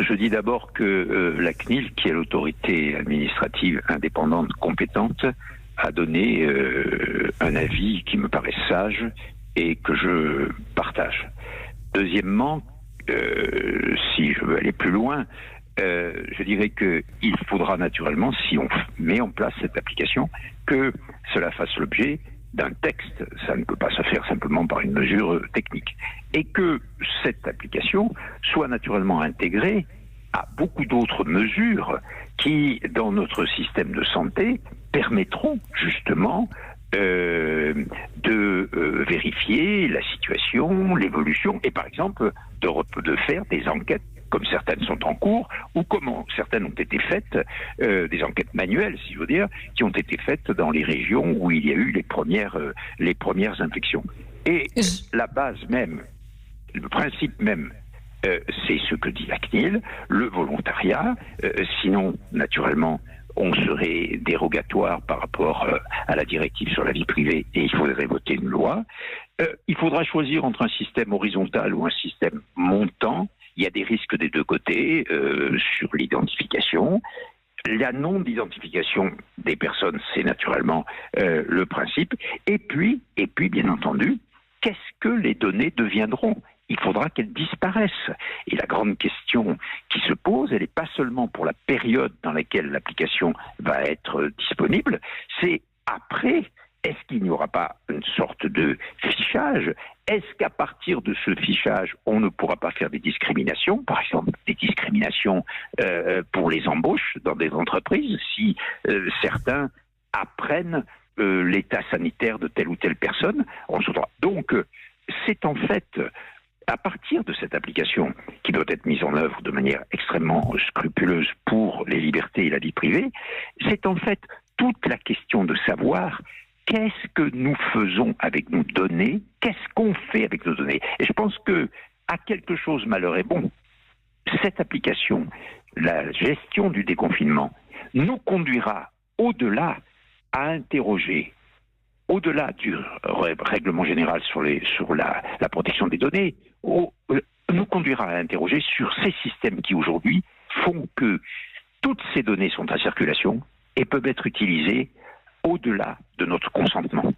Je dis d'abord que la CNIL, qui est l'autorité administrative indépendante compétente, a donné un avis qui me paraît sage et que je partage. Deuxièmement, si je veux aller plus loin, je dirais qu'il faudra naturellement, si on met en place cette application, que cela fasse l'objet d'un texte. Ça ne peut pas se faire simplement par une mesure technique. Et que cette application soit naturellement intégrée à beaucoup d'autres mesures qui, dans notre système de santé, permettront justement de vérifier la situation, l'évolution, et par exemple de faire des enquêtes, comme certaines sont en cours, ou comme certaines ont été faites, des enquêtes manuelles, si je veux dire, qui ont été faites dans les régions où il y a eu les premières infections. Et la base même, le principe même, c'est ce que dit la CNIL, le volontariat, sinon, naturellement, on serait dérogatoire par rapport à la directive sur la vie privée et il faudrait voter une loi. Il faudra choisir entre un système horizontal ou un système montant. Il y a des risques des deux côtés sur l'identification. La non-identification des personnes, c'est naturellement le principe. Et puis, bien entendu, qu'est-ce que les données deviendront ? Il faudra qu'elles disparaissent. Et la grande question qui se pose, elle n'est pas seulement pour la période dans laquelle l'application va être disponible, c'est après, est-ce qu'il n'y aura pas une sorte de fichage ? Est-ce qu'à partir de ce fichage, on ne pourra pas faire des discriminations, par exemple des discriminations pour les embauches dans des entreprises, si certains apprennent l'état sanitaire de telle ou telle personne ? Donc, c'est en fait à partir de cette application qui doit être mise en œuvre de manière extrêmement scrupuleuse pour les libertés et la vie privée, c'est en fait toute la question de savoir qu'est-ce que nous faisons avec nos données, qu'est-ce qu'on fait avec nos données. Et je pense que à quelque chose malheur est bon. Cette application, la gestion du déconfinement, nous conduira au-delà à interroger, au-delà du règlement général sur la protection des données, nous conduira à interroger sur ces systèmes qui aujourd'hui font que toutes ces données sont en circulation et peuvent être utilisées au-delà de notre consentement.